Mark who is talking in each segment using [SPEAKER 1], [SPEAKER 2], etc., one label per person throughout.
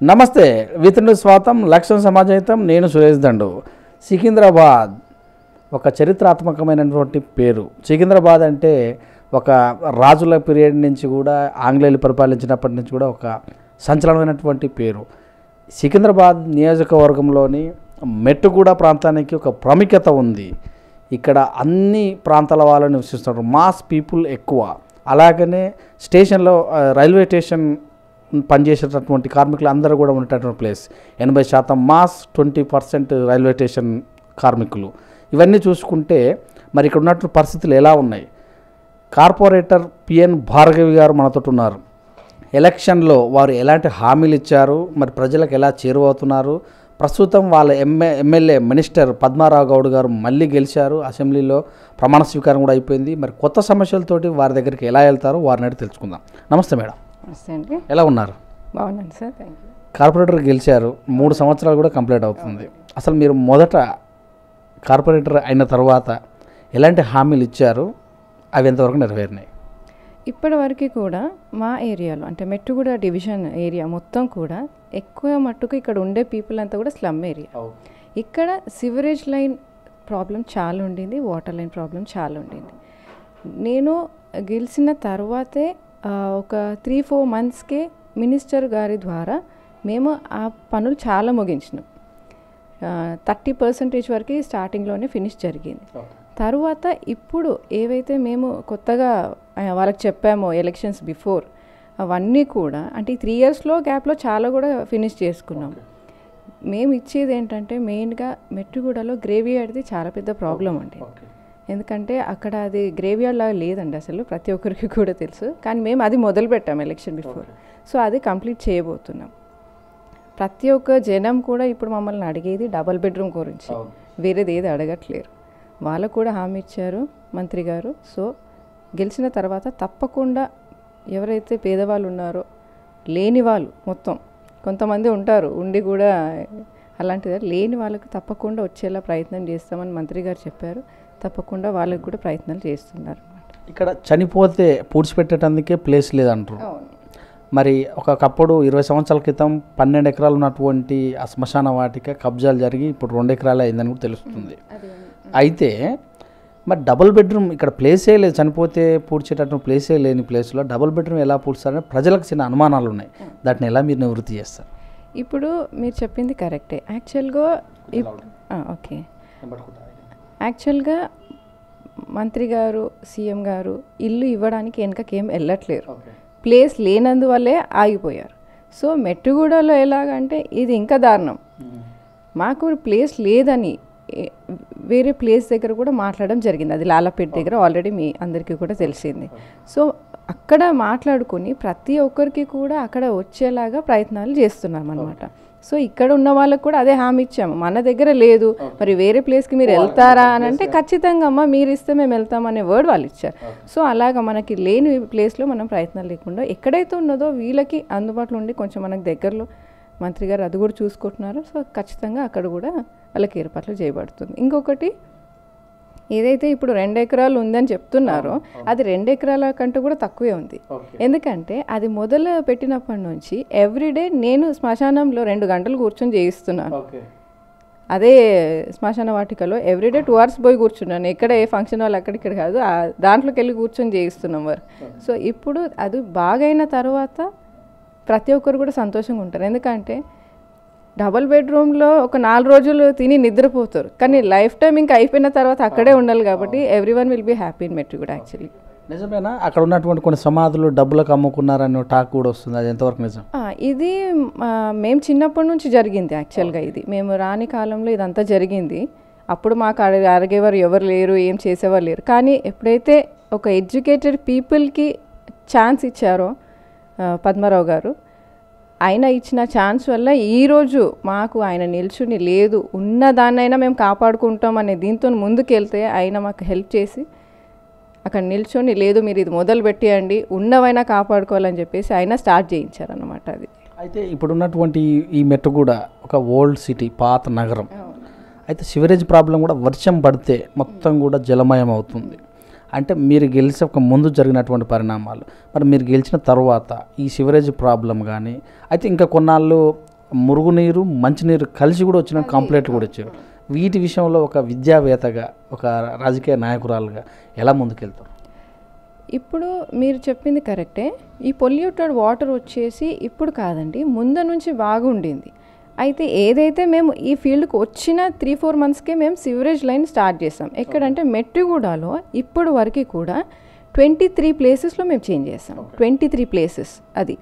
[SPEAKER 1] నమస్తే వితృ స్వాతం లక్ష్యం సమాజహితం నేను సురేష్ దండు. సికింద్రాబాద్ ఒక చరిత్రాత్మకమైనటువంటి పేరు. సికింద్రాబాద్ అంటే ఒక రాజుల పీరియడ్ నుంచి కూడా ఆంగ్లేయులు పరిపాలించినప్పటి నుంచి కూడా ఒక సంచలనమైనటువంటి పేరు. సికింద్రాబాద్ నియోజకవర్గంలోని మెట్టుగూడ ప్రాంతానికి ఒక ప్రాముఖ్యత ఉంది. ఇక్కడ అన్ని ప్రాంతాల వాళ్ళు నివసిస్తున్నారు, మాస్ పీపుల్ ఎక్కువ. అలాగనే స్టేషన్లో రైల్వే స్టేషన్ పనిచేసేటటువంటి కార్మికులు అందరూ కూడా ఉండేటటువంటి ప్లేస్. 80% మాస్, 20% రైల్వే స్టేషన్ కార్మికులు. ఇవన్నీ చూసుకుంటే మరి ఇక్కడ ఉన్నటువంటి పరిస్థితులు ఎలా ఉన్నాయి? కార్పొరేటర్ పిఎన్ భార్గవి గారు మనతో ఉన్నారు. ఎలక్షన్లో వారు ఎలాంటి హామీలు ఇచ్చారు, మరి ప్రజలకు ఎలా చేరువవుతున్నారు? ప్రస్తుతం వాళ్ళ ఎమ్మెల్యే మినిస్టర్ పద్మారావు గౌడ్ గారు మళ్ళీ గెలిచారు. అసెంబ్లీలో ప్రమాణ స్వీకారం కూడా అయిపోయింది. మరి కొత్త సమస్యలతోటి వారి దగ్గరికి ఎలా వెళ్తారో వారిని అడిగి తెలుసుకుందాం. నమస్తే మేడం.
[SPEAKER 2] నమస్తే అండి.
[SPEAKER 1] ఎలా ఉన్నారు?
[SPEAKER 2] బాగున్నాను సార్, థ్యాంక్ యూ.
[SPEAKER 1] కార్పొరేటర్ గెలిచారు, 3 సంవత్సరాలు కూడా కంప్లీట్ అవుతుంది. అసలు మీరు మొదట కార్పొరేటర్ అయిన తర్వాత ఎలాంటి హామీలు ఇచ్చారు, అవి ఎంతవరకు నెరవేరినాయి?
[SPEAKER 2] ఇప్పటి వరకు కూడా మా ఏరియాలో అంటే మెట్టుగూడ డివిజన్ ఏరియా మొత్తం కూడా ఎక్కువ మట్టుకు ఇక్కడ ఉండే పీపుల్ అంతా కూడా స్లమ్ ఏరియా. ఇక్కడ సివరేజ్ లైన్ ప్రాబ్లం చాలా ఉండింది, వాటర్ లైన్ ప్రాబ్లం చాలా ఉండింది. నేను గెలిచిన తర్వాతే ఒక 3-4 మంత్స్కే మినిస్టర్ గారి ద్వారా మేము ఆ పనులు చాలా ముగించినాం. 30% వరకు స్టార్టింగ్లోనే ఫినిష్ జరిగింది. తర్వాత ఇప్పుడు ఏవైతే మేము కొత్తగా వాళ్ళకి చెప్పామో ఎలక్షన్స్ బిఫోర్, అవన్నీ కూడా అంటే ఈ 3 ఇయర్స్లో గ్యాప్లో చాలా కూడా ఫినిష్ చేసుకున్నాం. మేము ఇచ్చేది ఏంటంటే మెయిన్గా మెట్టుగూడలో గ్రేవ్యార్డ్ది చాలా పెద్ద ప్రాబ్లం అండి. ఎందుకంటే అక్కడ అది గ్రేవ్యార్డ్ లాగా లేదండి అసలు, ప్రతి ఒక్కరికి కూడా తెలుసు. కానీ మేము అది మొదలు పెట్టాము ఎలక్షన్ బిఫోర్. సో అది కంప్లీట్ చేయబోతున్నాం. ప్రతి ఒక్క జనం కూడా ఇప్పుడు మమ్మల్ని అడిగేది డబల్ బెడ్రూమ్ గురించి, వేరేది ఏది అడగట్లేరు. వాళ్ళకు కూడా హామీ ఇచ్చారు మంత్రి గారు. సో గెలిచిన తర్వాత తప్పకుండా ఎవరైతే పేదవాళ్ళు ఉన్నారో, లేని వాళ్ళు మొత్తం కొంతమంది ఉంటారు ఉండి కూడా అలాంటిది, లేని వాళ్ళకి తప్పకుండా వచ్చేలా ప్రయత్నం చేస్తామని మంత్రి గారు చెప్పారు. తప్పకుండా వాళ్ళకి కూడా ప్రయత్నాలు చేస్తున్నారు.
[SPEAKER 1] ఇక్కడ చనిపోతే పూడ్చిపెట్టేటందుకే ప్లేస్ లేదంటారు. మరి ఒకప్పుడు 20 సంవత్సరాల క్రితం 12 ఎకరాలు ఉన్నటువంటి ఆ శ్మశాన వాటిక కబ్జాలు జరిగి ఇప్పుడు 2 ఎకరాలు అయిందని కూడా తెలుస్తుంది. అయితే మరి డబుల్ బెడ్రూమ్ ఇక్కడ ప్లేసే లేదు, చనిపోతే పూడ్చేటటువంటి ప్లేసే లేని ప్లేస్లో డబుల్ బెడ్రూమ్ ఎలా పూడ్చారని ప్రజలకు చిన్న అనుమానాలు ఉన్నాయి. దాన్ని ఎలా మీరు నివృత్తి చేస్తారు?
[SPEAKER 2] ఇప్పుడు మీరు చెప్పింది కరెక్టే. యాక్చువల్గా మంత్రి గారు, సీఎం గారు ఇల్లు ఇవ్వడానికి వెనకకేం వెళ్ళట్లేరు. ప్లేస్ లేనందువల్లే ఆగిపోయారు. సో మెట్టుగూడలో ఎలాగంటే ఇది ఇంకా దారుణం. మాకు ప్లేస్ లేదని వేరే ప్లేస్ దగ్గర కూడా మాట్లాడడం జరిగింది. అది లాలపేట దగ్గర ఆల్రెడీ మీ అందరికీ కూడా తెలిసింది. సో అక్కడ మాట్లాడుకొని ప్రతి ఒక్కరికి కూడా అక్కడ వచ్చేలాగా ప్రయత్నాలు చేస్తున్నాం అన్నమాట. సో ఇక్కడ ఉన్న వాళ్ళకు కూడా అదే హామీ ఇచ్చాము, మన దగ్గర లేదు మరి వేరే ప్లేస్కి మీరు వెళ్తారా అని అంటే ఖచ్చితంగా అమ్మ మీరు ఇస్తే మేము వెళ్తామనే వర్డ్ వాళ్ళు ఇచ్చారు. సో అలాగా మనకి లేని ప్లేస్లో మనం ప్రయత్నాలు లేకుండా ఎక్కడైతే ఉన్నదో వీళ్ళకి అందుబాటులో ఉండి కొంచెం మనకు దగ్గరలో మంత్రి గారు అది కూడా చూసుకుంటున్నారు. సో ఖచ్చితంగా అక్కడ కూడా వాళ్ళకి ఏర్పాట్లు చేయబడుతుంది. ఇంకొకటి ఏదైతే ఇప్పుడు 2 ఎకరాలు ఉందని చెప్తున్నారో అది 2 ఎకరాల కంటే కూడా తక్కువే ఉంది. ఎందుకంటే అది మొదలు పెట్టినప్పటి నుంచి ఎవ్రీడే నేను శ్మశానంలో 2 గంటలు కూర్చొని చేయిస్తున్నాను. అదే శ్మశాన వాటికలో ఎవ్రీడే 2 hours పోయి కూర్చున్నాను. ఎక్కడ ఏ ఫంక్షన్ వాళ్ళు అక్కడిక్కడ కాదు, దాంట్లోకి వెళ్ళి కూర్చొని చేయిస్తున్నాం వర్క్. సో ఇప్పుడు అది బాగైన తర్వాత ప్రతి ఒక్కరు కూడా సంతోషంగా ఉంటారు. ఎందుకంటే డబుల్ బెడ్రూమ్లో ఒక 4 రోజులు తిని నిద్రపోతారు, కానీ లైఫ్ టైం ఇంకా అయిపోయిన తర్వాత అక్కడే ఉండాలి. కాబట్టి everyone will be happy in Mettuguda. Actually
[SPEAKER 1] నిజమేనా? అక్కడ ఉన్నటువంటి కొన్ని సమాధులు డబ్బులకు అమ్ముకున్నారని టాక్ కూడా వస్తుంది, అది ఎంతవరకు నిజం?
[SPEAKER 2] ఇది మేము చిన్నప్పటి నుంచి జరిగింది. యాక్చువల్గా ఇది మేము రాని కాలంలో ఇదంతా జరిగింది. అప్పుడు మాకు అడిగేవారు ఎవరు లేరు, ఏం చేసేవారు లేరు. కానీ ఎప్పుడైతే ఒక ఎడ్యుకేటెడ్ పీపుల్కి ఛాన్స్ ఇచ్చారో పద్మారావు గారు, ఆయన ఇచ్చిన ఛాన్స్ వల్ల ఈరోజు మాకు ఆయన నిల్చుని లేదు ఉన్నదాన్నైనా మేము కాపాడుకుంటాం అనే దీంతో ముందుకెళ్తే ఆయన మాకు హెల్ప్ చేసి అక్కడ నిల్చొని లేదు మీరు ఇది మొదలు పెట్టేయండి ఉన్నవైనా కాపాడుకోవాలని చెప్పేసి ఆయన స్టార్ట్ చేయించారన్నమాట. అది
[SPEAKER 1] అయితే ఇప్పుడున్నటువంటి ఈ మెట్టుగూడ ఒక ఓల్డ్ సిటీ, పాత నగరం. అయితే సివరేజ్ ప్రాబ్లం కూడా వర్షం పడితే మొత్తం కూడా జలమయం అవుతుంది. అంటే మీరు గెలిచక ముందు జరిగినటువంటి పరిణామాలు, మరి మీరు గెలిచిన తర్వాత ఈ సివరేజ్ ప్రాబ్లం కానీ అయితే ఇంకా కొన్నాళ్ళు మురుగునీరు మంచినీరు కలిసి కూడా వచ్చిన కంప్లైంట్లు కూడా వచ్చాయి. వీటి విషయంలో ఒక విద్యావేత్తగా, ఒక రాజకీయ నాయకురాలుగా ఎలా ముందుకెళ్తారు?
[SPEAKER 2] ఇప్పుడు మీరు చెప్పింది కరెక్టే. ఈ పొల్యూటెడ్ వాటర్ వచ్చేసి ఇప్పుడు కాదండి, ముందు నుంచి బాగుండింది. అయితే ఏదైతే మేము ఈ ఫీల్డ్కి వచ్చిన 3-4 మంత్స్కే మేము సివరేజ్ లైన్ స్టార్ట్ చేసాం. ఎక్కడంటే మెట్టిగూడలో ఇప్పుడు వరకు కూడా 23 ప్లేసెస్లో మేము చేంజ్ చేసాం. 23 ప్లేసెస్. అది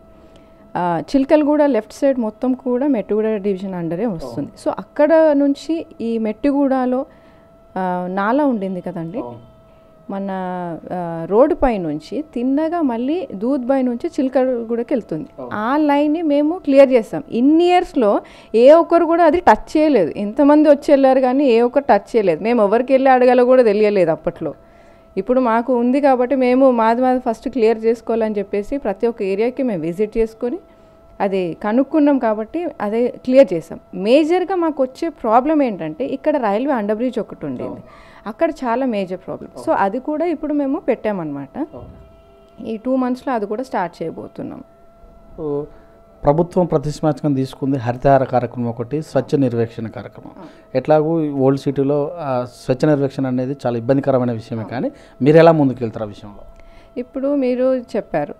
[SPEAKER 2] చిల్కల్గూడ లెఫ్ట్ సైడ్ మొత్తం కూడా మెట్టిగూడ డివిజన్ అండరే వస్తుంది. సో అక్కడ నుంచి ఈ మెట్టిగూడలో నాలా ఉండింది కదండి, మన రోడ్డు పై నుంచి తిన్నగా మళ్ళీ దూద్బాయ్ నుంచి చిల్కల్గూడకి వెళ్తుంది. ఆ లైన్ని మేము క్లియర్ చేస్తాం. ఇన్ని ఇయర్స్లో ఏ ఒక్కరు కూడా అది టచ్ చేయలేదు. ఎంతమంది వచ్చి వెళ్ళారు కానీ ఏ ఒక్కరు టచ్ చేయలేదు. మేము ఎవరికి వెళ్ళి అడగాలో కూడా తెలియలేదు అప్పట్లో. ఇప్పుడు మాకు ఉంది కాబట్టి మేము మాది ఫస్ట్ క్లియర్ చేసుకోవాలని చెప్పేసి ప్రతి ఒక్క ఏరియాకి మేము విజిట్ చేసుకొని అది కనుక్కున్నాం కాబట్టి అదే క్లియర్ చేసాం. మేజర్గా మాకు వచ్చే ప్రాబ్లం ఏంటంటే ఇక్కడ రైల్వే అండర్ బ్రిడ్జ్ ఒకటి ఉండేది, అక్కడ చాలా మేజర్ ప్రాబ్లం. సో అది కూడా ఇప్పుడు మేము పెట్టామన్నమాట. ఈ 2 మంత్స్లో అది కూడా స్టార్ట్ చేయబోతున్నాం.
[SPEAKER 1] ప్రభుత్వం ప్రతిష్టాత్మకంగా తీసుకుంది హరితహార కార్యక్రమం ఒకటి, స్వచ్ఛ నిర్వేక్షణ కార్యక్రమం. ఎట్లాగూ ఓల్డ్ సిటీలో స్వచ్ఛ నిర్వేక్షణ అనేది చాలా ఇబ్బందికరమైన విషయమే, కానీ మీరు ఎలా ముందుకెళ్తారు ఆ విషయంలో?
[SPEAKER 2] ఇప్పుడు మీరు చెప్పారు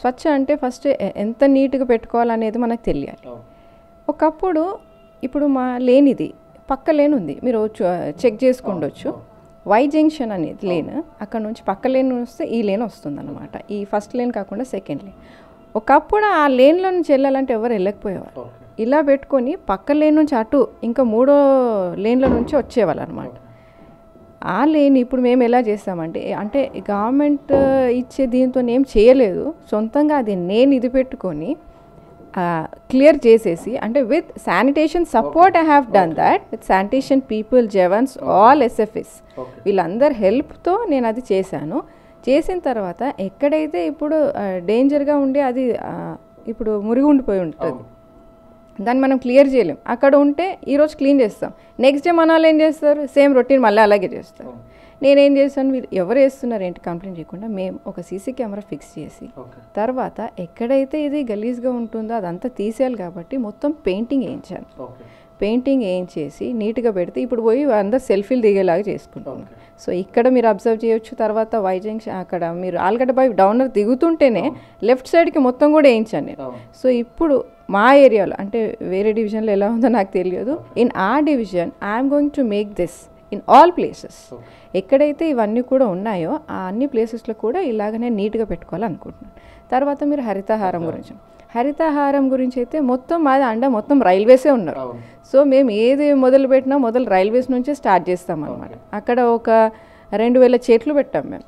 [SPEAKER 2] స్వచ్ఛ అంటే ఫస్ట్ ఎంత నీట్గా పెట్టుకోవాలనేది మనకు తెలియాలి. ఒకప్పుడు ఇప్పుడు మా లేనిది పక్క లేన్ ఉంది, మీరు చెక్ చేసుకుండొచ్చు. వై జంక్షన్ అనేది లేన్, అక్కడ నుంచి పక్క లేన్ వస్తే ఈ లేన్ వస్తుంది అనమాట. ఈ ఫస్ట్ లేన్ కాకుండా సెకండ్ లేన్. ఒకప్పుడు ఆ లేన్లో నుంచి వెళ్ళాలంటే ఎవరు వెళ్ళకపోయేవారు. ఇలా పెట్టుకొని పక్క లేన్ నుంచి అటు ఇంకా 3వ లేన్ల నుంచి వచ్చేవాళ్ళు అనమాట. ఆ లేన్ ఇప్పుడు మేము ఎలా చేస్తామంటే, అంటే గవర్నమెంట్ ఇచ్చే దీంతో ఏం చేయలేదు, సొంతంగా అది నేను ఇది పెట్టుకొని క్లియర్ చేసేసి, అంటే with sanitation support I have done that with sanitation people, jawans, all SFS వీళ్ళందరి హెల్ప్తో నేను అది చేశాను. చేసిన తర్వాత ఎక్కడైతే ఇప్పుడు డేంజర్గా ఉండి అది ఇప్పుడు మురిగి ఉండిపోయి ఉంటుంది, దాన్ని మనం క్లియర్ చేయలేం. అక్కడ ఉంటే ఈరోజు క్లీన్ చేస్తాం, నెక్స్ట్ డే మన వాళ్ళు ఏం చేస్తారు, సేమ్ రొటీన్ మళ్ళీ అలాగే చేస్తారు. నేనేం చేస్తాను, మీరు ఎవరు వేస్తున్నారు ఏంటి కంప్లైంట్ చేయకుండా మేము ఒక సీసీ కెమెరా ఫిక్స్ చేసి తర్వాత ఎక్కడైతే ఇది గలీజ్గా ఉంటుందో అదంతా తీసేయాలి కాబట్టి మొత్తం పెయింటింగ్ వేయించాను. పెయింటింగ్ వేయించేసి నీట్గా పెడితే ఇప్పుడు పోయి అందరు సెల్ఫీలు దిగేలాగా చేసుకుంటున్నాం. సో ఇక్కడ మీరు అబ్జర్వ్ చేయొచ్చు. తర్వాత వై జంక్షన్ అక్కడ మీరు ఆల్గడ్డ బై డౌనర్ దిగుతుంటేనే లెఫ్ట్ సైడ్కి మొత్తం కూడా వేయించాను నేను. సో ఇప్పుడు మా ఏరియాలో, అంటే వేరే డివిజన్లో ఎలా ఉందో నాకు తెలియదు, ఇన్ ఆ division I'm going to make this in all places. ఎక్కడైతే ఇవన్నీ కూడా ఉన్నాయో ఆ అన్ని ప్లేసెస్లో కూడా ఇలాగనే నీట్గా పెట్టుకోవాలనుకుంటున్నాను. తర్వాత మీరు హరితహారం గురించి అయితే మొత్తం మాది మొత్తం రైల్వేసే ఉన్నారు. సో మేము ఏది మొదలు పెట్టినా మొదలు రైల్వేస్ నుంచే స్టార్ట్ చేస్తామన్నమాట. అక్కడ ఒక 2000 చెట్లు పెట్టాం మేము.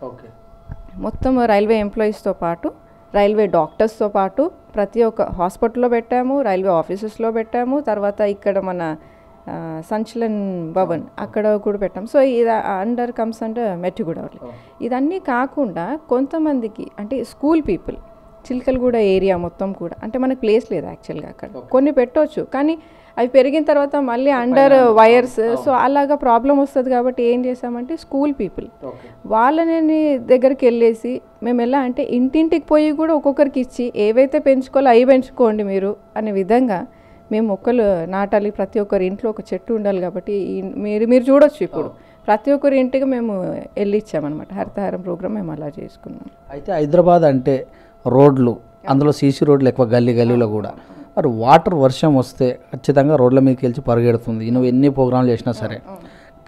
[SPEAKER 2] మొత్తం రైల్వే ఎంప్లాయీస్తో పాటు, రైల్వే డాక్టర్స్తో పాటు ప్రతి ఒక్క హాస్పిటల్లో పెట్టాము, రైల్వే ఆఫీసెస్లో పెట్టాము. తర్వాత ఇక్కడ మన సంచలన్ భవన్ అక్కడ కూడా పెట్టాం. సో ఇది అండర్ కమ్స్ అంటే మెట్టిగూడ. ఇదన్నీ కాకుండా కొంతమందికి అంటే స్కూల్ పీపుల్ చిల్కల్గూడ ఏరియా మొత్తం కూడా, అంటే మనకు ప్లేస్ లేదు యాక్చువల్గా అక్కడ, కొన్ని పెట్టవచ్చు కానీ అవి పెరిగిన తర్వాత మళ్ళీ అండర్ వైర్స్, సో అలాగా ప్రాబ్లం వస్తుంది. కాబట్టి ఏం చేసామంటే స్కూల్ పీపుల్ వాళ్ళని దగ్గరికి వెళ్ళేసి మేము ఎలా అంటే ఇంటింటికి పోయి కూడా ఒక్కొక్కరికి ఇచ్చి ఏవైతే పెంచుకోవాలో అవి పెంచుకోండి మీరు అనే విధంగా మేము మొక్కలు నాటాలి. ప్రతి ఒక్కరి ఇంట్లో ఒక చెట్టు ఉండాలి కాబట్టి మీరు చూడొచ్చు ఇప్పుడు ప్రతి ఒక్కరి ఇంటికి మేము వెళ్ళి ఇచ్చామన్నమాట. హరితహారం ప్రోగ్రామ్ మేము అలా చేసుకున్నాం.
[SPEAKER 1] అయితే హైదరాబాద్ అంటే రోడ్లు, అందులో సీసీ రోడ్లు ఎక్కువ, గల్లీలో కూడా. మరి వాటర్ వర్షం వస్తే ఖచ్చితంగా రోడ్ల మీదకి వెళ్ళి పరిగెడుతుంది, నువ్వు ఎన్ని ప్రోగ్రాంలు చేసినా సరే.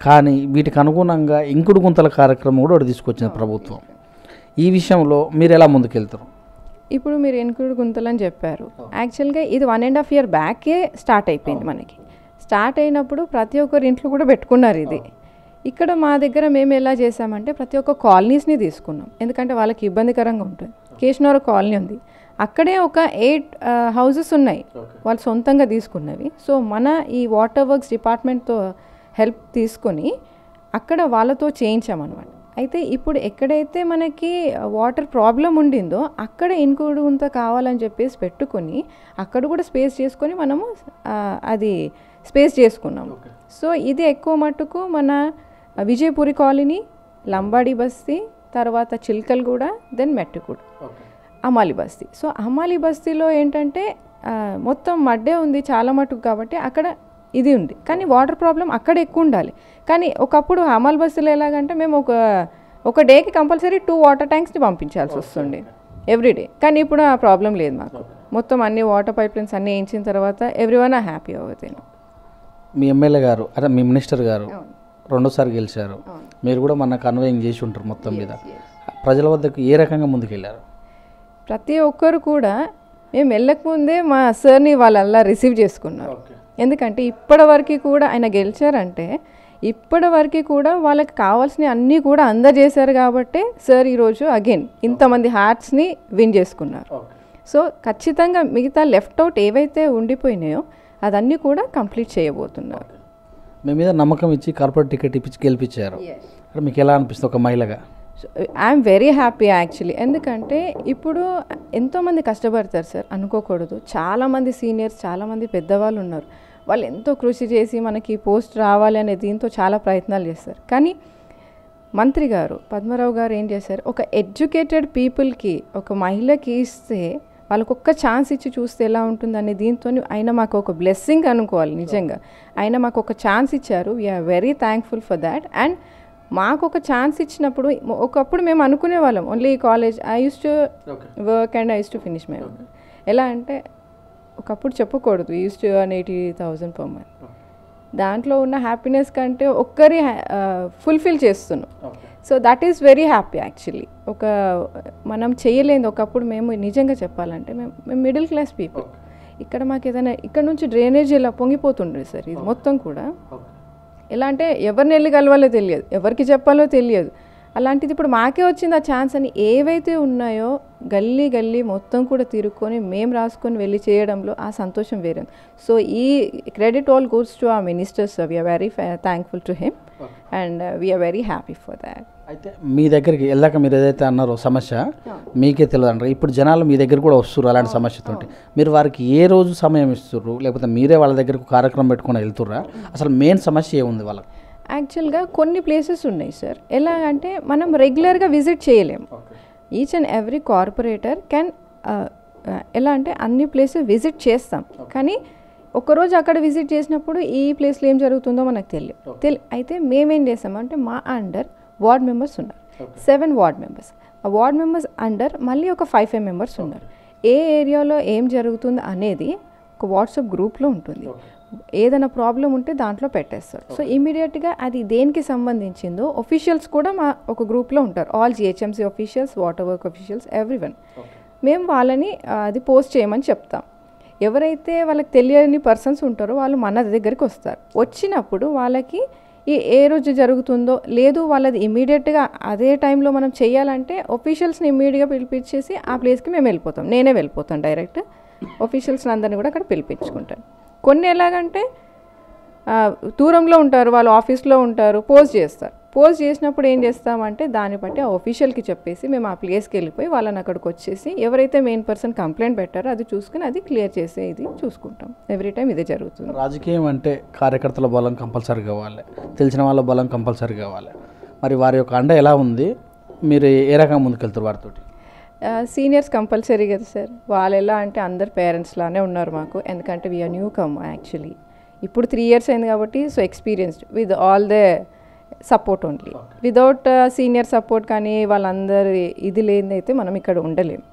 [SPEAKER 1] కానీ వీటికి అనుగుణంగా ఇంకుడు గుంతల కార్యక్రమం కూడా ఒకటి తీసుకొచ్చింది ప్రభుత్వం. ఈ విషయంలో మీరు ఎలా ముందుకెళ్తారు?
[SPEAKER 2] ఇప్పుడు మీరు ఇంకుడు గుంతలు అని చెప్పారు. యాక్చువల్గా ఇది 1.5 year బ్యాకే స్టార్ట్ అయిపోయింది. మనకి స్టార్ట్ అయినప్పుడు ప్రతి ఒక్కరి ఇంట్లో కూడా పెట్టుకున్నారు ఇది. ఇక్కడ మా దగ్గర మేము ఎలా చేసామంటే ప్రతి ఒక్క కాలనీస్ని తీసుకున్నాం, ఎందుకంటే వాళ్ళకి ఇబ్బందికరంగా ఉంటుంది. కేశనగర్ కాలనీ ఉంది, అక్కడే ఒక 8 houses ఉన్నాయి వాళ్ళు సొంతంగా తీసుకున్నవి. సో మన ఈ వాటర్ వర్క్స్ డిపార్ట్మెంట్తో హెల్ప్ తీసుకొని అక్కడ వాళ్ళతో చేయించామన్నమాట. అయితే ఇప్పుడు ఎక్కడైతే మనకి వాటర్ ప్రాబ్లం ఉండిందో అక్కడ ఇంకుడు గుంత కావాలని చెప్పేసి పెట్టుకొని అక్కడ కూడా స్పేస్ చేసుకొని మనము అది స్పేస్ చేసుకున్నాము. సో ఇది ఎక్కువ మట్టుకు మన విజయపురి కాలనీ, లంబాడి బస్తీ, తర్వాత చిల్కల్గూడ, దెన్ మెట్టుగూడ, అమాలి బస్తీ. సో అమాలి బస్తీలో ఏంటంటే మొత్తం మడ్డే ఉంది చాలా మటుకు కాబట్టి అక్కడ ఇది ఉంది. కానీ వాటర్ ప్రాబ్లం అక్కడ ఎక్కువ ఉండాలి. కానీ ఒకప్పుడు హమాల్ బస్సులు ఎలాగంటే మేము ఒక డేకి కంపల్సరీ 2 వాటర్ ట్యాంక్స్ని పంపించాల్సి వస్తుండే ఎవ్రీడే. కానీ ఇప్పుడు ఆ ప్రాబ్లం లేదు మాకు. మొత్తం అన్ని వాటర్ పైప్ లైన్స్ అన్నీ వేయించిన తర్వాత ఎవ్రీవన్ ఆర్ హ్యాపీ అవుతాను.
[SPEAKER 1] మీ ఎమ్మెల్యే గారు అదే మీ మినిస్టర్ గారు రెండోసారి గెలిచారు. మీరు కూడా మన కన్వేయింగ్ చేసి ఉంటారు మొత్తం మీద. ప్రజల వద్దకు ఏ రకంగా ముందుకెళ్ళారు?
[SPEAKER 2] ప్రతి ఒక్కరు కూడా మేము వెళ్ళకముందే మా సార్ని వాళ్ళల్లా రిసీవ్ చేసుకున్నారు. ఎందుకంటే ఇప్పటివరకు కూడా ఆయన గెలిచారంటే ఇప్పటివరకు కూడా వాళ్ళకి కావాల్సిన అన్నీ కూడా అందజేశారు కాబట్టి సార్ ఈరోజు అగైన్ ఇంతమంది హార్ట్స్ని విన్ చేసుకున్నారు. సో ఖచ్చితంగా మిగతా లెఫ్ట్ అవుట్ ఏవైతే ఉండిపోయినాయో అదన్నీ కూడా కంప్లీట్ చేయబోతున్నారు.
[SPEAKER 1] మీ మీద నమ్మకం ఇచ్చి కార్పొరేట్ టికెట్ ఇప్పించి గెలిపించారు. మీకు ఎలా అనిపిస్తుంది ఒక మహిళగా?
[SPEAKER 2] I'm very happy actually. ఎందుకంటే ఇప్పుడు ఎంతోమంది కష్టపడతారు సార్, అనుకోకూడదు. చాలామంది సీనియర్స్, చాలామంది పెద్దవాళ్ళు ఉన్నారు. వాళ్ళు ఎంతో కృషి చేసి మనకి పోస్ట్ రావాలి అనే దీంతో చాలా ప్రయత్నాలు చేస్తారు. కానీ మంత్రి గారు పద్మరావు గారు ఏం చేశారు, ఒక ఎడ్యుకేటెడ్ పీపుల్కి, ఒక మహిళకి ఇస్తే వాళ్ళకు ఒక్క ఛాన్స్ ఇచ్చి చూస్తే ఎలా ఉంటుందనే దీంతో ఆయన మాకు ఒక బ్లెస్సింగ్ అనుకోవాలి. నిజంగా ఆయన మాకు ఒక ఛాన్స్ ఇచ్చారు. We are very thankful for that. And మాకు ఒక ఛాన్స్ ఇచ్చినప్పుడు ఒకప్పుడు మేము అనుకునే వాళ్ళం only college I used to work and I used to finish my work. ఎలా అంటే ఒకప్పుడు చెప్పకూడదు used to earn 80,000 per month. దాంట్లో ఉన్న హ్యాపీనెస్ కంటే ఒక్కరి ఫుల్ఫిల్ చేస్తున్నాం. So that is very happy actually. ఒక మనం చేయలేదు ఒకప్పుడు. మేము నిజంగా చెప్పాలంటే మేము మిడిల్ క్లాస్ పీపుల్. ఇక్కడ మాకు ఏదైనా ఇక్కడ నుంచి డ్రైనేజ్ ఇలా పొంగిపోతుండే సార్. ఇది మొత్తం కూడా ఎలా అంటే ఎవరిని వెళ్ళి కలవాలో తెలియదు, ఎవరికి చెప్పాలో తెలియదు. అలాంటిది ఇప్పుడు మాకే వచ్చింది ఆ ఛాన్స్ అని ఏవైతే ఉన్నాయో గల్లీ గల్లీ మొత్తం కూడా తిరుక్కొని మేము రాసుకొని వెళ్ళి చేయడంలో ఆ సంతోషం వేరే. సో ఈ క్రెడిట్ ఆల్ గోస్ టు ఆ ministers. We are very thankful to him and we are very happy for that.
[SPEAKER 1] అయితే మీ దగ్గరికి వెళ్ళాక మీరు ఏదైతే అన్నారో సమస్య మీకే తెలియదు అంటారు. ఇప్పుడు జనాలు మీ దగ్గర కూడా వస్తున్నారు అలాంటి సమస్యతో. మీరు వారికి ఏ రోజు సమయం ఇస్తుర్రు, లేకపోతే మీరే వాళ్ళ దగ్గరకు కార్యక్రమం పెట్టుకుని వెళ్తుర్రా? అసలు మెయిన్ సమస్య ఏముంది వాళ్ళకి?
[SPEAKER 2] యాక్చువల్గా కొన్ని ప్లేసెస్ ఉన్నాయి సార్. ఎలాగంటే మనం రెగ్యులర్గా విజిట్ చేయలేము. Each and every corporator can ఎలా అంటే అన్ని ప్లేసెస్ విజిట్ చేస్తాం. కానీ ఒకరోజు అక్కడ విజిట్ చేసినప్పుడు ఈ ప్లేస్లో ఏం జరుగుతుందో మనకు తెలియదు. అయితే మేమేం చేస్తామంటే మా అండర్ వార్డ్ మెంబర్స్ ఉన్నారు, 7 వార్డ్ మెంబర్స్. ఆ వార్డ్ మెంబర్స్ అండర్ మళ్ళీ ఒక 5 మెంబర్స్ ఉన్నారు. ఏ ఏరియాలో ఏం జరుగుతుంది అనేది ఒక వాట్సాప్ గ్రూప్లో ఉంటుంది. ఏదైనా ప్రాబ్లం ఉంటే దాంట్లో పెట్టేస్తారు. సో ఇమీడియట్గా అది దేనికి సంబంధించిందో ఒఫీషియల్స్ కూడా మా ఒక గ్రూప్లో ఉంటారు. All GHMC officials, water work officials, everyone. మేము వాళ్ళని అది పోస్ట్ చేయమని చెప్తాం. ఎవరైతే వాళ్ళకి తెలియని పర్సన్స్ ఉంటారో వాళ్ళు మన దగ్గరికి వస్తారు. వచ్చినప్పుడు వాళ్ళకి ఏ రోజు జరుగుతుందో లేదు వాళ్ళది ఇమీడియట్గా అదే టైంలో మనం చేయాలంటే ఒఫీషియల్స్ని ఇమీడియట్గా పిలిపించేసి ఆ ప్లేస్కి మేము వెళ్ళిపోతాం. నేనే వెళ్ళిపోతాను డైరెక్ట్. ఒఫీషియల్స్ని అందరినీ కూడా అక్కడ పిలిపించుకుంటాను. కొన్ని ఎలాగంటే దూరంలో ఉంటారు, వాళ్ళు ఆఫీస్లో ఉంటారు, పోస్ట్ చేస్తారు. పోస్ట్ చేసినప్పుడు ఏం చేస్తామంటే దాన్ని బట్టి ఆ ఒఫీషియల్కి చెప్పేసి మేము ఆ ప్లేస్కి వెళ్ళిపోయి వాళ్ళని అక్కడికి వచ్చేసి ఎవరైతే మెయిన్ పర్సన్ కంప్లైంట్ పెట్టారో అది చూసుకుని అది క్లియర్ చేసే ఇది చూసుకుంటాం. ఎవ్రీ టైం ఇదే జరుగుతుంది.
[SPEAKER 1] రాజకీయం అంటే కార్యకర్తల బలం కంపల్సరీ కావాలి, తెలిసిన వాళ్ళ బలం కంపల్సరీ కావాలి. మరి వారి యొక్క అండ ఎలా ఉంది? మీరు ఏ రకంగా ముందుకెళ్తారు వారితో?
[SPEAKER 2] సీనియర్స్ కంపల్సరీ కదా సార్. వాళ్ళు ఎలా అంటే అందరు పేరెంట్స్ లానే ఉన్నారు మాకు. ఎందుకంటే వీఆర్ న్యూ కమ్ యాక్చువల్లీ. ఇప్పుడు 3 years అయింది కాబట్టి so experienced with all the support only. Without senior support కానీ వాళ్ళందరి ఇది లేదైతే మనం ఇక్కడ ఉండలేము.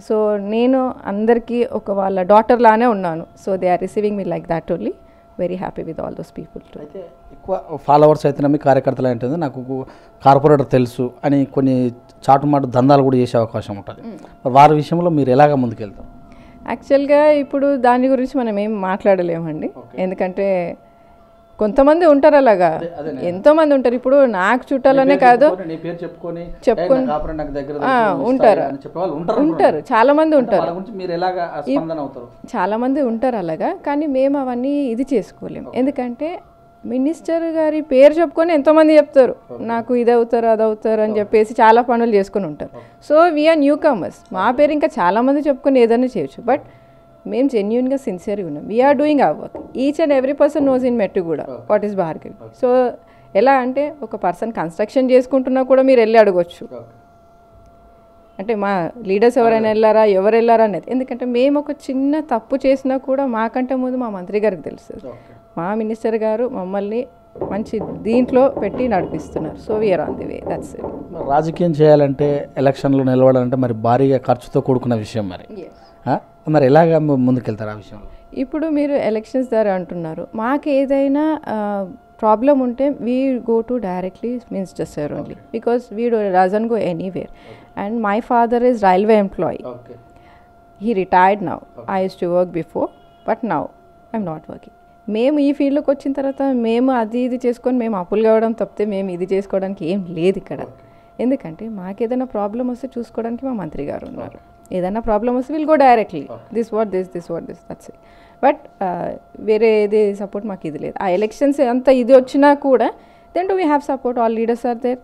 [SPEAKER 2] సో నేను అందరికీ ఒక వాళ్ళ డాటర్ లానే ఉన్నాను. So they are receiving me like that only. Very happy with all those people.
[SPEAKER 1] అయితే ఎక్కువ ఫాలోవర్స్ అయితే మీ కార్యకర్తలు ఏంటంటే నాకు కార్పొరేటర్ తెలుసు అని కొన్ని చాటుమాటు దందాలు కూడా చేసే అవకాశం ఉంటుంది. వారి విషయంలో మీరు ఎలాగ ముందుకెళ్తారు?
[SPEAKER 2] యాక్చువల్గా ఇప్పుడు దాని గురించి మనం ఏం మాట్లాడలేమండి. ఎందుకంటే కొంతమంది ఉంటారు అలాగా, ఎంతోమంది ఉంటారు. ఇప్పుడు నాకు చుట్టాలనే కాదు చెప్పుకొని ఉంటారు చాలా మంది ఉంటారు, చాలా మంది ఉంటారు అలాగా. కానీ మేము అవన్నీ ఇది చేసుకోలేము. ఎందుకంటే మినిస్టర్ గారి పేరు చెప్పుకొని ఎంతోమంది చెప్తారు నాకు ఇది అవుతారు అది అవుతారు అని చెప్పేసి చాలా పనులు చేసుకుని ఉంటారు. So we are newcomers. మా పేరు ఇంకా చాలామంది చెప్పుకొని ఏదైనా చేయొచ్చు. బట్ మేము జెన్యున్గా సిన్సియర్గా ఉన్నాం. We are doing our work. Each and every person knows in మెట్టు కూడా వాట్ ఈస్ భార్గవి. సో ఎలా అంటే ఒక పర్సన్ కన్స్ట్రక్షన్ చేసుకుంటున్నా కూడా మీరు వెళ్ళి అడగొచ్చు. అంటే మా లీడర్స్ ఎవరైనా వెళ్ళారా, ఎవరు వెళ్ళారా అనేది. ఎందుకంటే మేము ఒక చిన్న తప్పు చేసినా కూడా మాకంటే ముందు మా మంత్రి గారికి తెలుస్తుంది. మా మినిస్టర్ గారు మమ్మల్ని మంచి దీంట్లో పెట్టి నడిపిస్తున్నారు. So we are on the way, that's it.
[SPEAKER 1] రాజకీయం చేయాలంటే ఎలక్షన్లో నిలబడాలంటే మరి భారీగా ఖర్చుతో కూడుకున్న విషయం మరి ఎలాగ ముందుకెళ్తారు ఆ విషయంలో?
[SPEAKER 2] ఇప్పుడు మీరు ఎలక్షన్స్ ద్వారా అంటున్నారు, మాకు ఏదైనా ప్రాబ్లం ఉంటే we go to directly minister sir only, because we doesn't go anywhere. And my father is railway employee. He retired now. I used to work before, but now I'm not working. మేము ఈ ఫీల్డ్లోకి వచ్చిన తర్వాత మేము అది ఇది చేసుకొని మేము అప్పులు కావడం తప్పితే మేము ఇది చేసుకోవడానికి ఏం లేదు ఇక్కడ. ఎందుకంటే మాకు ఏదైనా ప్రాబ్లం వస్తే చూసుకోవడానికి మా మంత్రి గారు ఉన్నారు. ఏదైనా ప్రాబ్లం వస్తే will go directly this what this that's it. But వేరే ఏది సపోర్ట్ మాకు ఇది లేదు. ఆ ఎలక్షన్స్ అంత ఇది వచ్చినా కూడా then do we have support, all leaders are there,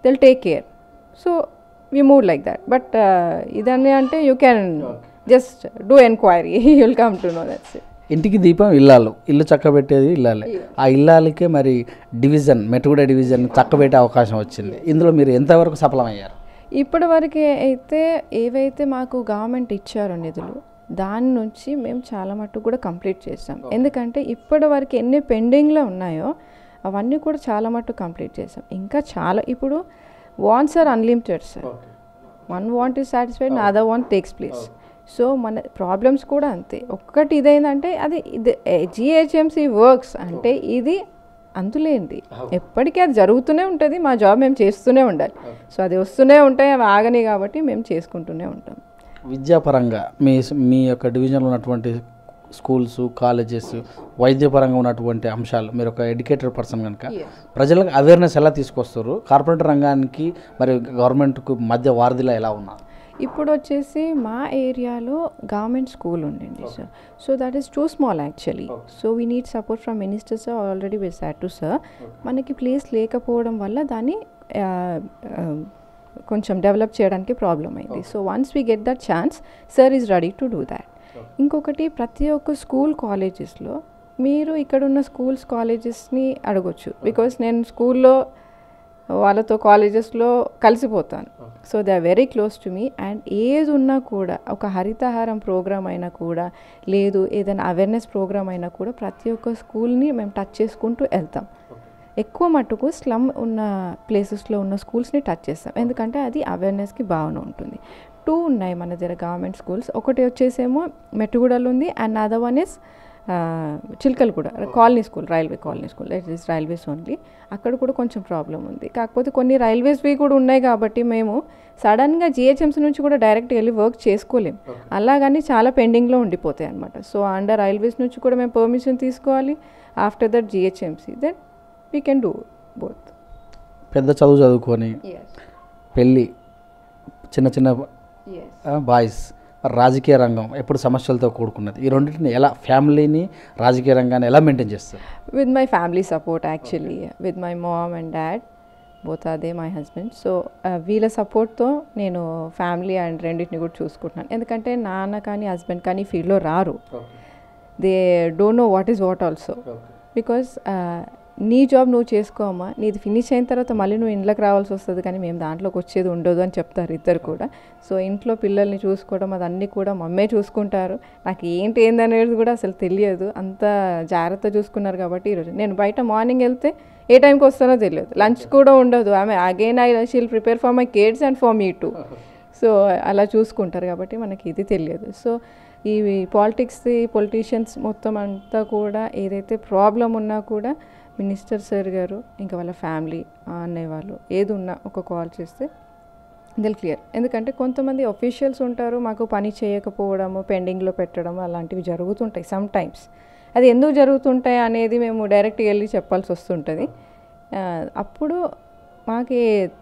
[SPEAKER 2] they'll take care. So we move like that. But ఇదని అంటే you can just do enquiry, you will come to know that's it.
[SPEAKER 1] ఇంటికి దీపం ఇల్లాలు, ఇల్లు చక్కబెట్టేది ఇల్లాలే. ఆ ఇల్లాలకే మరి డివిజన్, మెట్టుగూడ డివిజన్ చక్కబెట్టే అవకాశం వచ్చింది. ఇందులో మీరు ఎంతవరకు సఫలమయ్యారు?
[SPEAKER 2] ఇప్పటి వరకు అయితే ఏవైతే మాకు గవర్నమెంట్ ఇచ్చారో నిధులు, దాని నుంచి మేము చాలా మటుకు కూడా కంప్లీట్ చేసాం. ఎందుకంటే ఇప్పటి వరకు ఎన్ని పెండింగ్లో ఉన్నాయో అవన్నీ కూడా చాలా మటుకు కంప్లీట్ చేసాం. ఇంకా చాలా ఇప్పుడు wants are unlimited sir. One want is satisfied, other want takes place. So మన ప్రాబ్లమ్స్ కూడా అంతే. ఒక్కటి ఇదేంటంటే అది జిహెచ్ఎంసీ వర్క్స్ అంటే ఇది అంతులేంది, ఎప్పటికీ అది జరుగుతూనే ఉంటుంది. మా జాబ్ మేము చేస్తూనే ఉండాలి. సో అది వస్తూనే ఉంటాయి, అవి ఆగని, కాబట్టి మేము చేసుకుంటూనే ఉంటాం.
[SPEAKER 1] విద్యాపరంగా మీ యొక్క డివిజన్లో ఉన్నటువంటి స్కూల్స్, కాలేజెస్, వైద్యపరంగా ఉన్నటువంటి అంశాలు, మీరు ఒక ఎడ్యుకేటెడ్ పర్సన్ కనుక ప్రజలకు అవేర్నెస్ ఎలా తీసుకొస్తారు? కార్పొరేట్ రంగానికి మరి గవర్నమెంట్కు మధ్య వారధిలా ఎలా ఉన్నారు?
[SPEAKER 2] ఇప్పుడు వచ్చేసి మా ఏరియాలో గవర్నమెంట్ స్కూల్ ఉండండి sir. So that is too small actually. So we need support from minister sir. Already we sat to sir, మనకి ప్లేస్ లేకపోవడం వల్ల దాన్ని కొంచెం డెవలప్ చేయడానికి ప్రాబ్లం అయింది. So once we get that chance, sir is ready to do that. ఇంకొకటి, ప్రతి ఒక్క స్కూల్ కాలేజెస్లో మీరు ఇక్కడున్న స్కూల్స్ కాలేజెస్ని అడగొచ్చు. బికాస్ నేను స్కూల్లో వాళ్ళతో కాలేజెస్లో కలిసిపోతాను. So they are very close to me. And ఏది ఉన్నా కూడా, ఒక హరితహారం ప్రోగ్రామ్ అయినా కూడా, లేదు ఏదైనా అవేర్నెస్ ప్రోగ్రామ్ అయినా కూడా, ప్రతి ఒక్క స్కూల్ని మేము టచ్ చేసుకుంటూ వెళ్తాం. ఎక్కువ మట్టుకు స్లమ్ ఉన్న ప్లేసెస్లో ఉన్న స్కూల్స్ని టచ్ చేస్తాం. ఎందుకంటే అది అవేర్నెస్కి బాగానే ఉంటుంది. 2 ఉన్నాయి మన దగ్గర గవర్నమెంట్ స్కూల్స్. ఒకటి వచ్చేసేమో మెట్టుగూడలో ఉంది, and other one is Chilkalguda colony school, railway colony school. It is railways only. అక్కడ కూడా కొంచెం ప్రాబ్లం ఉంది. కాకపోతే కొన్ని రైల్వేస్వి కూడా ఉన్నాయి కాబట్టి మేము సడన్గా జిహెచ్ఎంసీ నుంచి కూడా డైరెక్ట్గా వెళ్ళి వర్క్ చేసుకోలేం. అలాగని చాలా పెండింగ్లో ఉండిపోతాయి అనమాట. సో అండర్ రైల్వేస్ నుంచి కూడా మేము పర్మిషన్ తీసుకోవాలి. After that GHMC, then we can do both.
[SPEAKER 1] పెద్ద చదువు చదువుకొని పెళ్ళి, చిన్న చిన్న బాయ్స్, రాజకీయ రంగం ఎప్పుడు సమస్యలతో కూడుకున్నది. ఈ రెండింటిని ఎలా, ఫ్యామిలీని రాజకీయ రంగాన్ని ఎలా మెయింటైన్ చేస్తారు?
[SPEAKER 2] With my family support actually. With my mom and dad, both are they my husband. So వీళ్ళ సపోర్ట్తో నేను ఫ్యామిలీ అండ్ రెండింటిని కూడా చూసుకుంటున్నాను. ఎందుకంటే నాన్న కానీ హస్బెండ్ కానీ ఫీల్డ్లో రారు. They don't know what is what also. Because నీ జాబ్ నువ్వు చేసుకోమ్మా, నీది ఫినిష్ అయిన తర్వాత మళ్ళీ నువ్వు ఇంట్లోకి రావాల్సి వస్తుంది, కానీ మేము దాంట్లోకి వచ్చేది ఉండదు అని చెప్తారు ఇద్దరు కూడా. సో ఇంట్లో పిల్లల్ని చూసుకోవడం అదన్నీ కూడా మమ్మే చూసుకుంటారు. నాకు ఏంటనేది కూడా అసలు తెలియదు, అంత జాగ్రత్త చూసుకున్నారు. కాబట్టి ఈరోజు నేను బయట మార్నింగ్ వెళ్తే ఏ టైంకి వస్తానో తెలియదు, లంచ్ కూడా ఉండదు. ఆమె again she'll prepare for my kids and for me two. So అలా చూసుకుంటారు కాబట్టి మనకి ఇది తెలియదు. సో ఈ పాలిటిక్స్, పొలిటీషియన్స్ మొత్తం అంతా కూడా ఏదైతే ప్రాబ్లం ఉన్నా కూడా మినిస్టర్ సార్ గారు ఇంకా వాళ్ళ ఫ్యామిలీ అన్నయ్య వాళ్ళు ఏది ఉన్నా ఒక కాల్ చేస్తే దిల్ క్లియర్. ఎందుకంటే కొంతమంది అఫీషియల్స్ ఉంటారు, మాకు పని చేయకపోవడము, పెండింగ్లో పెట్టడం అలాంటివి జరుగుతుంటాయి సమ్ టైమ్స్. అది ఎందుకు జరుగుతుంటాయి అనేది మేము డైరెక్ట్గా వెళ్ళి చెప్పాల్సి వస్తుంటుంది. అప్పుడు మాకు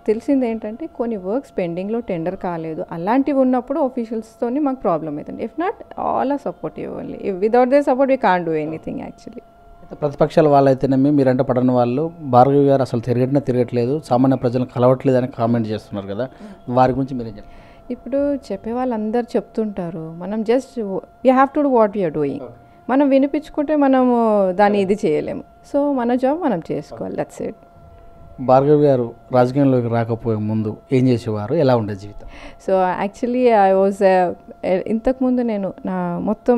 [SPEAKER 2] తెలిసింది ఏంటంటే కొన్ని వర్క్స్ పెండింగ్లో టెండర్ కాలేదు, అలాంటివి ఉన్నప్పుడు ఆఫీషియల్స్తో మాకు ప్రాబ్లం అవుతుంది. If not all are supportive only. Without they support we can't do anything actually.
[SPEAKER 1] ప్రతిపక్షాల వాళ్ళైతేనేమి మీరంటే పడని వాళ్ళు, భార్గవి గారు అసలు తిరగట్లేదు, సామాన్య ప్రజలను కలవట్లేదు అని కామెంట్ చేస్తున్నారు కదా, వారి గురించి మీరేం చెప్తారు?
[SPEAKER 2] ఇప్పుడు చెప్పే వాళ్ళందరూ చెప్తుంటారు, మనం just we have to do what we are doing. మనం వినిపించుకుంటే మనము దాన్ని ఇది చేయలేము. సో మన జాబ్ మనం చేసుకోవాలి, దట్స్ ఇట్.
[SPEAKER 1] భార్గవి గారు రాజకీయంలోకి రాకపోయే ముందు ఏం చేసేవారు, ఎలా ఉండే జీవితం?
[SPEAKER 2] సో యాక్చువల్లీ ఐ వాజ్ ఇంతకుముందు నేను నా మొత్తం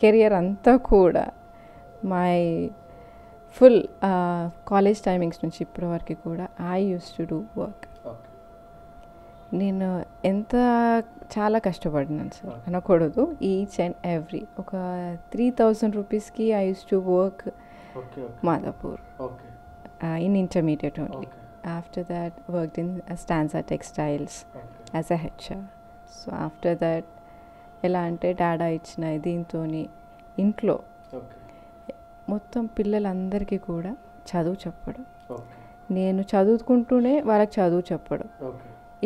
[SPEAKER 2] కెరియర్ అంతా కూడా మై ఫుల్ కాలేజ్ టైమింగ్స్ నుంచి ఇప్పటి వరకు కూడా I used to do work. నేను ఎంత చాలా కష్టపడినాను సార్ అనకూడదు. ఈచ్ అండ్ ఎవ్రీ ఒక 3,000 రూపీస్కి I used to work Madhapur in intermediate only. After that worked in Stanza Textiles as a HR. So after that ఎలా అంటే డాడా ఇచ్చిన దీంతోని ఇంట్లో మొత్తం పిల్లలందరికీ కూడా చదువు చెప్పడం, నేను చదువుకుంటూనే వాళ్ళకి చదువు చెప్పడం,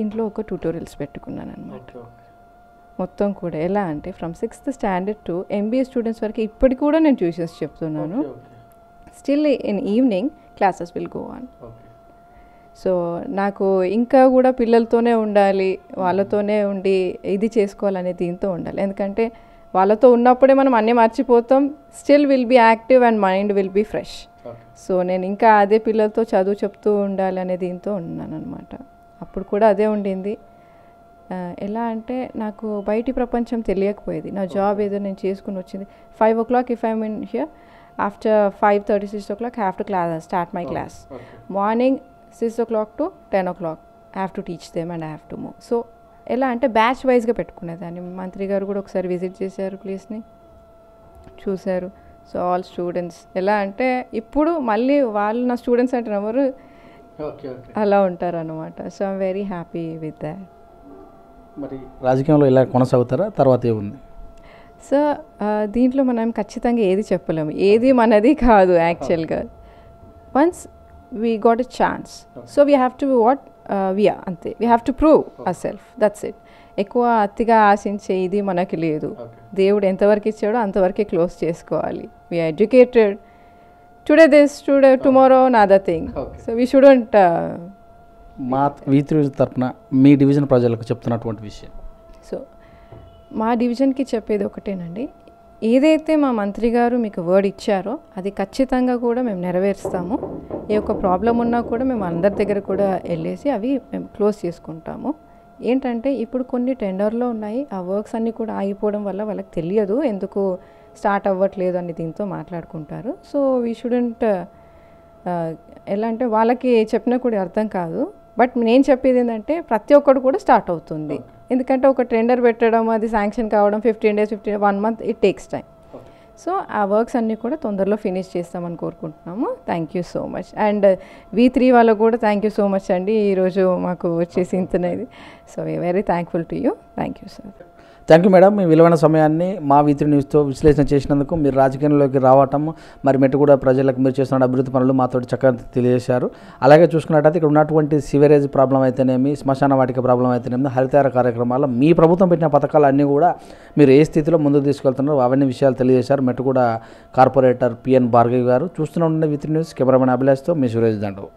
[SPEAKER 2] ఇంట్లో ఒక ట్యూటోరియల్స్ పెట్టుకున్నాను అనమాట. మొత్తం కూడా ఎలా అంటే from 6th standard to MBA students వరకు ఇప్పటికి కూడా నేను ట్యూషన్స్ చెప్తున్నాను. Still in evening classes will go on. So నాకు ఇంకా కూడా పిల్లలతోనే ఉండాలి, వాళ్ళతోనే ఉండి ఇది చేసుకోవాలనే దీంతో ఉండాలి. ఎందుకంటే వాళ్ళతో ఉన్నప్పుడే మనం అన్నీ మర్చిపోతాం, still will be active and mind will be fresh. So నేను ఇంకా అదే పిల్లలతో చదువు చెప్తూ ఉండాలి అనే దీంతో ఉన్నాను అనమాట. అప్పుడు కూడా అదే ఉండింది. ఎలా అంటే నాకు బయటి ప్రపంచం తెలియకపోయేది. నా జాబ్ ఏదో నేను చేసుకుని వచ్చింది 5 o'clock if I'm in here. After 5:30, 6 o'clock, I have to start my class. Morning 6 o'clock to 10 o'clock, I have to teach them and I have to move. So, ఎలా అంటే బ్యాచ్ వైజ్గా పెట్టుకునేదాన్ని. మంత్రి గారు కూడా ఒకసారి విజిట్ చేశారు, ప్లేస్ని చూశారు. సో ఆల్ స్టూడెంట్స్ ఎలా అంటే ఇప్పుడు మళ్ళీ వాళ్ళు నా స్టూడెంట్స్ అంటే ఎవరు అలా ఉంటారు అనమాట. So I'm very happy with that.
[SPEAKER 1] మరి రాజకీయంలో ఇలా కొనసాగుతారా, తర్వాత ఏముంది?
[SPEAKER 2] సో దీంట్లో మనం ఖచ్చితంగా ఏది చెప్పలేము, ఏది మనది కాదు యాక్చువల్గా. Once we got a chance, so we have to what we are, అంతే. We have to prove our self, that's it. ఎక్కువ అతిగా ఆశించే ఇది మనకి లేదు. దేవుడు ఎంతవరకు ఇచ్చాడో అంతవరకే క్లోజ్ చేసుకోవాలి. We are educated, today this, today tomorrow another thing. So we shouldn't.
[SPEAKER 1] మా V3 తరఫున మీ డివిజన్ ప్రజలకు చెప్తున్నటువంటి విషయం.
[SPEAKER 2] సో మా డివిజన్కి చెప్పేది ఒకటేనండి, ఏదైతే మా మంత్రి గారు మీకు వర్డ్ ఇచ్చారో అది ఖచ్చితంగా కూడా మేము నెరవేరుస్తాము. ఏ ఒక్క ప్రాబ్లం ఉన్నా కూడా మేము అందరి దగ్గర కూడా వెళ్ళేసి అవి మేము క్లోజ్ చేసుకుంటాము. ఏంటంటే ఇప్పుడు కొన్ని టెండర్లో ఉన్నాయి, ఆ వర్క్స్ అన్నీ కూడా ఆగిపోవడం వల్ల వాళ్ళకి తెలియదు ఎందుకు స్టార్ట్ అవ్వట్లేదు అని దీంతో మాట్లాడుకుంటారు. సో వీ షుడెంట్ ఎలా అంటే వాళ్ళకి చెప్పినా కూడా అర్థం కాదు. బట్ నేను చెప్పేది ఏంటంటే ప్రతి ఒక్కరు కూడా స్టార్ట్ అవుతుంది. ఎందుకంటే ఒక టెండర్ పెట్టడం, అది శాంక్షన్ కావడం 15 days, 1 month, it takes time. So ఆ వర్క్స్ అన్నీ కూడా తొందరలో ఫినిష్ చేస్తామని కోరుకుంటున్నాము. Thank you so much. And V3 వాళ్ళకు కూడా థ్యాంక్ యూ సో మచ్ అండి, ఈరోజు మాకు వచ్చేసి ఇంతనేది. So very thankful to you. Thank you sir.
[SPEAKER 1] Thank you madam. మీ విలువైన సమయాన్ని మా V3 న్యూస్తో విశ్లేషణ చేసినందుకు, మీరు రాజకీయంలోకి రావటం, మరి మెట్టుగూడ ప్రజలకు మీరు చేస్తున్న అభివృద్ధి పనులు మాతో చక్కగా తెలియజేశారు. అలాగే చూసుకున్నట్టయితే ఇక్కడ ఉన్నటువంటి సివరేజ్ ప్రాబ్లం అయితేనేమి, శ్మశాన వాటిక ప్రాబ్లం అయితేనేమి, హరితహార కార్యక్రమాల్లో మీ ప్రభుత్వం పెట్టిన పథకాలు అన్నీ కూడా మీరు ఏ స్థితిలో ముందుకు తీసుకెళ్తున్నారో అవన్నీ విషయాలు తెలియజేశారు మెట్టుగూడ కార్పొరేటర్ PN భార్గవి గారు. చూస్తూనే ఉండండి V3 న్యూస్. కెమెరామెన్ అభిలాష్తో మీ సురేష్ దండు.